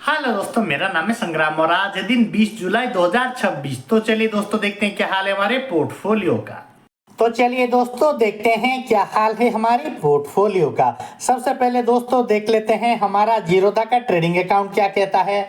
Hello दोस्तों, मेरा नाम है संग्राम और आज है दिन 20 जुलाई 2026। तो चलिए दोस्तों देखते हैं क्या हाल है हमारे पोर्टफोलियो का। तो चलिए दोस्तों देखते हैं क्या हाल है हमारे पोर्टफोलियो का। सबसे पहले दोस्तों देख लेते हैं हमारा जीरोधा का ट्रेडिंग अकाउंट क्या कहता है।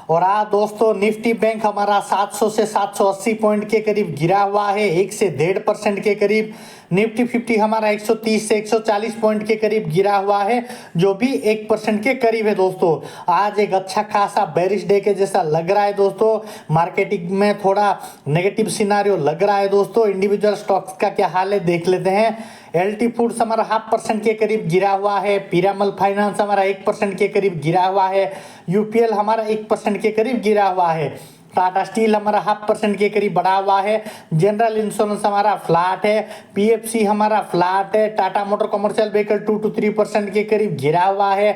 और आज दोस्तों निफ्टी बैंक हमारा 700 से 780 पॉइंट के करीब गिरा हुआ है, 1 से 1.5% के करीब। निफ्टी 50 हमारा 130 से 140 पॉइंट के करीब गिरा हुआ है, जो भी 1% के करीब है दोस्तों। आज एक अच्छा खासा बेरिश डे के जैसा लग रहा है दोस्तों। मार्केटिंग में थोड़ा नेगेटिव सिनारियो लग रहा है दोस्तों। इंडिविजुअल स्टॉक्स का क्या हाल है देख लेते हैं। एलटी फूड्स हमारा 0.5% के करीब गिरा हुआ है। पीरामल फाइनेंस हमारा 1% के करीब गिरा हुआ है। यूपीएल हमारा 1% के करीब गिरा हुआ है। टाटा स्टील हमारा 0.5% के करीब बढ़ा हुआ है। जनरल इंश्योरेंस हमारा फ्लैट है। पीएफसी हमारा फ्लैट है। Tata motor commercial vehicle 2 to 3% के करीब गिरा हुआ है।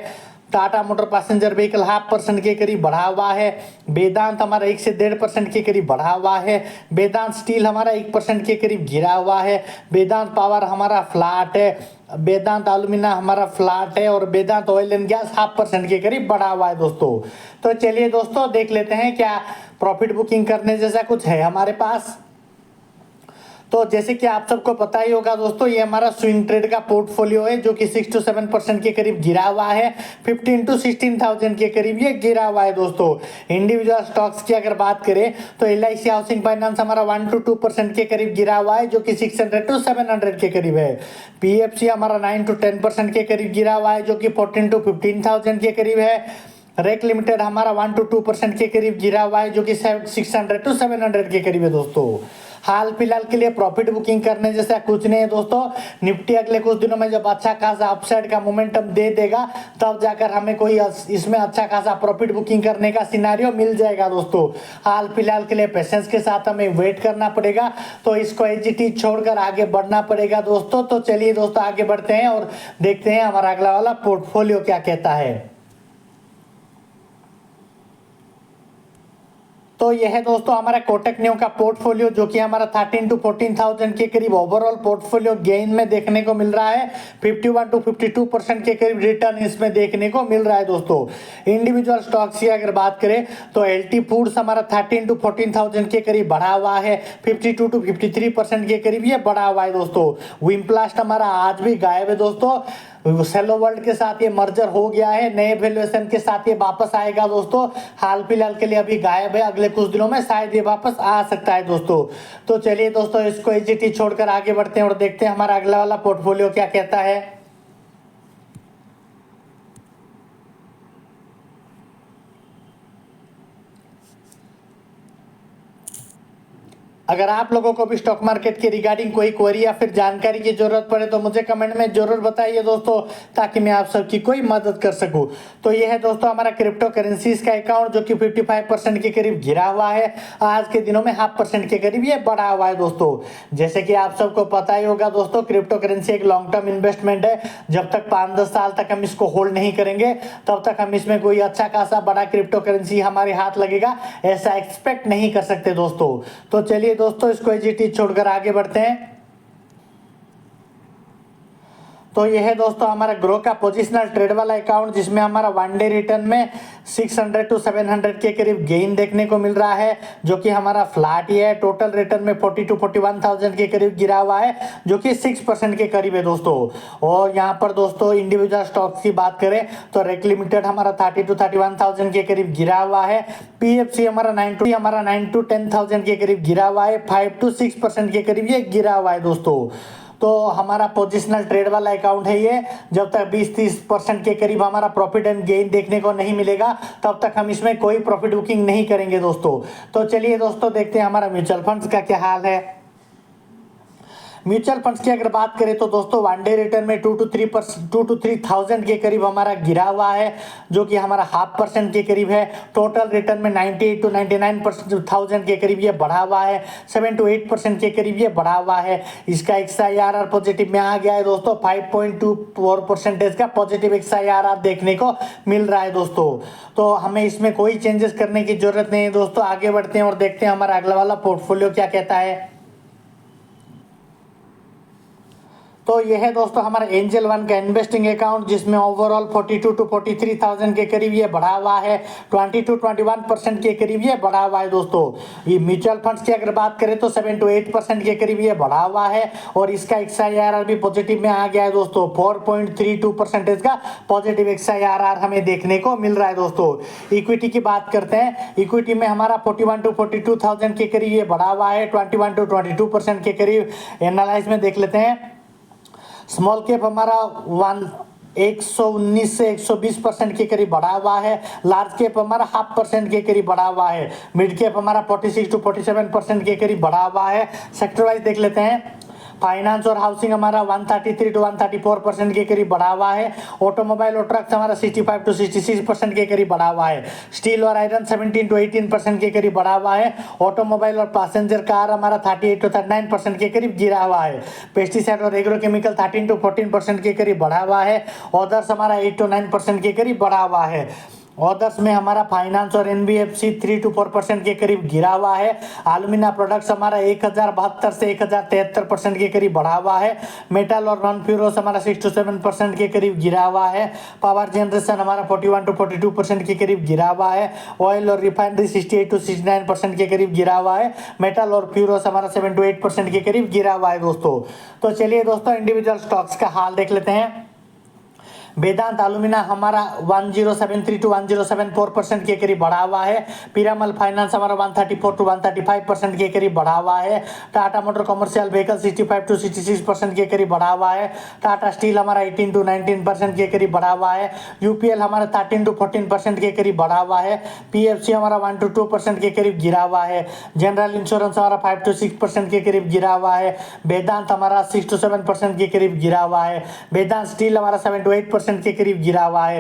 टाटा मोटर पैसेंजर व्हीकल 0.5% के करीब बढ़ा हुआ है। वेदांत हमारा 1 से 1.5% के करीब बढ़ा हुआ है। वेदांत स्टील हमारा 1% के करीब गिरा हुआ है। वेदांत पावर हमारा फ्लैट है। वेदांत एल्यूमिना हमारा फ्लैट है। और वेदांत ऑयल एंड गैस 0.5% के करीब बढ़ा हुआ है दोस्तों। तो चलिए दोस्तों देख लेते हैं क्या प्रॉफिट बुकिंग करने जैसा कुछ है हमारे पास। तो जैसे कि आप सबको पता ही होगा दोस्तों, ये हमारा स्विंग ट्रेड का पोर्टफोलियो है जो कि 6 to 7% के करीब गिरा हुआ है। 15 to 16,000 के करीब ये गिरा हुआ है दोस्तों। इंडिविजुअल स्टॉक्स की अगर बात करें तो LIC हाउसिंग फाइनेंस हमारा 1 to 2% के करीब गिरा हुआ है, जो कि 600 to 700 के करीब है। पीएफसी हमारा 9 to 10% के करीब गिरा हुआ है, जो कि 14 to 15,000 के करीब है। रेक लिमिटेड हमारा 1 to 2% के करीब गिरा हुआ है, जो कि 600 to 700 के करीब है दोस्तों। हाल फिलहाल के लिए प्रॉफिट बुकिंग करने जैसा कुछ नहीं है दोस्तों। निफ्टी अगले कुछ दिनों में जब अच्छा खासा अपसाइड का मोमेंटम दे देगा तब जाकर हमें कोई इसमें अच्छा खासा प्रॉफिट बुकिंग करने का सिनारियो मिल जाएगा दोस्तों। हाल फिलहाल के लिए पेशेंस के साथ हमें वेट करना पड़ेगा, तो इसको एजीटी छोड़कर आगे बढ़ना पड़ेगा दोस्तों। तो चलिए दोस्तों आगे बढ़ते हैं और देखते हैं हमारा अगला वाला पोर्टफोलियो क्या कहता है। तो यह है दोस्तों हमारा कोटक न्यू का पोर्टफोलियो, जो कि हमारा 13 to 14,000 के करीब ओवरऑल पोर्टफोलियो गेन में देखने को मिल रहा है। 51 to 52% के करीब रिटर्न इसमें देखने को मिल रहा है दोस्तों। इंडिविजुअल स्टॉक्स की अगर बात करें तो एलटी फूड्स हमारा 13 to 14,000 के करीब बढ़ा हुआ है। 52 to 53% के करीब ये बढ़ा हुआ है दोस्तों। विमप्लास्ट हमारा आज भी गायब है दोस्तों। सेलो वर्ल्ड के साथ ये मर्जर हो गया है, नए वैल्यूएशन के साथ ये वापस आएगा दोस्तों। हाल फिलहाल के लिए अभी गायब है, अगले कुछ दिनों में शायद ये वापस आ सकता है दोस्तों। तो चलिए दोस्तों इसको एजीटी छोड़कर आगे बढ़ते हैं और देखते हैं हमारा अगला वाला पोर्टफोलियो क्या कहता है। अगर आप लोगों को भी स्टॉक मार्केट के रिगार्डिंग कोई क्वेरी या फिर जानकारी की जरूरत पड़े तो मुझे कमेंट में जरूर बताइए दोस्तों, ताकि मैं आप सबकी कोई मदद कर सकूं। तो ये है दोस्तों हमारा क्रिप्टो करेंसीज का अकाउंट, जो कि 55% के करीब गिरा हुआ है। आज के दिनों में 0.5% के करीब ये बढ़ा हुआ है दोस्तों। जैसे कि आप सबको पता ही होगा दोस्तों, क्रिप्टो करेंसी एक लॉन्ग टर्म इन्वेस्टमेंट है। जब तक 5-10 साल तक हम इसको होल्ड नहीं करेंगे तब तक हम इसमें कोई अच्छा खासा बड़ा क्रिप्टो करेंसी हमारे हाथ लगेगा ऐसा एक्सपेक्ट नहीं कर सकते दोस्तों। तो चलिए दोस्तों इसको एजीटी छोड़कर आगे बढ़ते हैं। तो यह है दोस्तों हमारा ग्रो का पोजिशनल ट्रेड वाला अकाउंट, जिसमें हमारा 1 डे रिटर्न में 600 to 700 के करीब गेन देखने को मिल रहा है, जो कि हमारा फ्लैट ही है। टोटल रिटर्न में 40 to 41,000 के करीब गिरा हुआ है, जो कि 6% के करीब है दोस्तों। और यहाँ पर दोस्तों इंडिविजुअल स्टॉक्स की बात करें तो रेक लिमिटेड हमारा 30 to 31,000 के करीब गिरा हुआ है। पीएफसी हमारा 9 to 10,000 के करीब गिरा हुआ है। 5 to 6% के करीब ये गिरा हुआ है दोस्तों। तो हमारा पोजिशनल ट्रेड वाला अकाउंट है ये। जब तक 20-30% के करीब हमारा प्रॉफिट एंड गेन देखने को नहीं मिलेगा तब तक हम इसमें कोई प्रॉफिट बुकिंग नहीं करेंगे दोस्तों। तो चलिए दोस्तों देखते हैं हमारा म्यूचुअल फंड्स का क्या हाल है। म्यूचुअल फंड्स की अगर बात करें तो दोस्तों 1 डे रिटर्न में 2 to 3,000 के करीब हमारा गिरा हुआ है, जो कि हमारा 0.5% के करीब है। टोटल रिटर्न में 98 to 99,000 के करीब ये बढ़ा हुआ है। 7 to 8% के करीब ये बढ़ा हुआ है। इसका XIRR पॉजिटिव में आ गया है दोस्तों। 5.24% का पॉजिटिव XIRR देखने को मिल रहा है दोस्तों। तो हमें इसमें कोई चेंजेस करने की जरूरत नहीं है दोस्तों। आगे बढ़ते हैं और देखते हैं हमारा अगला वाला पोर्टफोलियो क्या कहता है। तो यह है दोस्तों हमारा एंजल वन का इन्वेस्टिंग अकाउंट, जिसमें ओवरऑल 42 to 43,000 के करीब ये बढ़ा हुआ है, 20 to 21% के करीब ये बढ़ा हुआ है दोस्तों। ये म्यूचुअल फंड्स की अगर बात करें तो 7 to 8% के करीब ये बढ़ा हुआ है, और इसका XIRR भी पॉजिटिव में आ गया है दोस्तों। 4.32% का पॉजिटिव XIRR हमें देखने को मिल रहा है दोस्तों। इक्विटी की बात करते हैं, इक्विटी में हमारा 41 to 42,000 के करीब ये बढ़ा हुआ है, 21 to 22% के करीब। एनालाइज में देख लेते हैं, स्मॉल कैप हमारा 119 से 120% के करीब बढ़ा हुआ है, लार्ज कैप हमारा 0.5% के करीब बढ़ा हुआ है, मिड कैप हमारा 46 to 47% के करीब बढ़ा हुआ है। सेक्टर वाइज देख लेते हैं, फाइनेंस और हाउसिंग हमारा 133 to 134% के करीब बढ़ा हुआ है, ऑटोमोबाइल और ट्रक्स हमारा 65 to 66% के करीब बढ़ा हुआ है, स्टील और आयरन 17 to 18% के करीब बढ़ा हुआ है, ऑटोमोबाइल और पैसेंजर कार हमारा 38 to 39% के करीब गिरा हुआ है, पेस्टिसाइड और एग्रोकेमिकल 13 to 14% के करीब बढ़ा हुआ है, अदर्स हमारा 8 to 9% के करीब बढ़ा हुआ है। अदर्स में हमारा फाइनेंस और NBFC 3 to 4% के करीब गिरा हुआ है, एल्यूमिना प्रोडक्ट्स हमारा 1072 से 1073% के करीब बढ़ा हुआ है, मेटल और नॉन फ्यूरोस हमारा 6 to 7% के करीब गिरा हुआ है, पावर जनरेशन हमारा 41 to 42% के करीब गिरा हुआ है, ऑयल और रिफाइनरी 68 to 69% के करीब गिरा हुआ है, मेटल और फ्यूरोस हमारा 7 to 8% के करीब गिरा हुआ है दोस्तों। तो चलिए दोस्तों इंडिविजुअल स्टॉक्स का हाल देख लेते हैं। वेदांत एल्यूमिना हमारा 1073 to 1074% के करीब बढ़ा हुआ है, पीरामल फाइनेंस हमारा 134 to 135% के करीब बढ़ा हुआ है, Tata motor commercial vehicle 65 to 66% के करीब बढ़ा हुआ है, टाटा स्टील हमारा 18 to 19% के करीब बढ़ा हुआ है, UPL हमारा 13 to 14% के करीब बढ़ा हुआ है, PFC हमारा 1 to 2% के करीब गिरा हुआ है, जनरल इंश्योरेंस हमारा 5 to 6% के करीब गिरा हुआ है, वेदांत हमारा 6 to 7% के करीब गिरा हुआ है, वेदांत स्टील हमारा 7 to 8% के करीब गिरा हुआ है,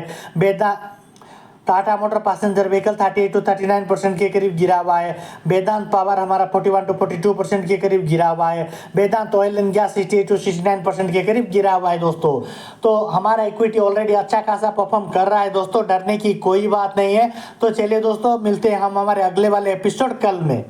Tata motor passenger vehicle 38 to 39% के करीब गिरा हुआ है, वेदांत पावर हमारा 41 to 42% के करीब गिरा हुआ है, वेदांत ऑयल एंड गैस 68 to 69% के करीब गिरा हुआ है दोस्तों। तो हमारा इक्विटी ऑलरेडी अच्छा खासा परफॉर्म कर रहा है दोस्तों, डरने की कोई बात नहीं है। तो चलिए दोस्तों मिलते हैं हम हमारे अगले वाले एपिसोड कल में।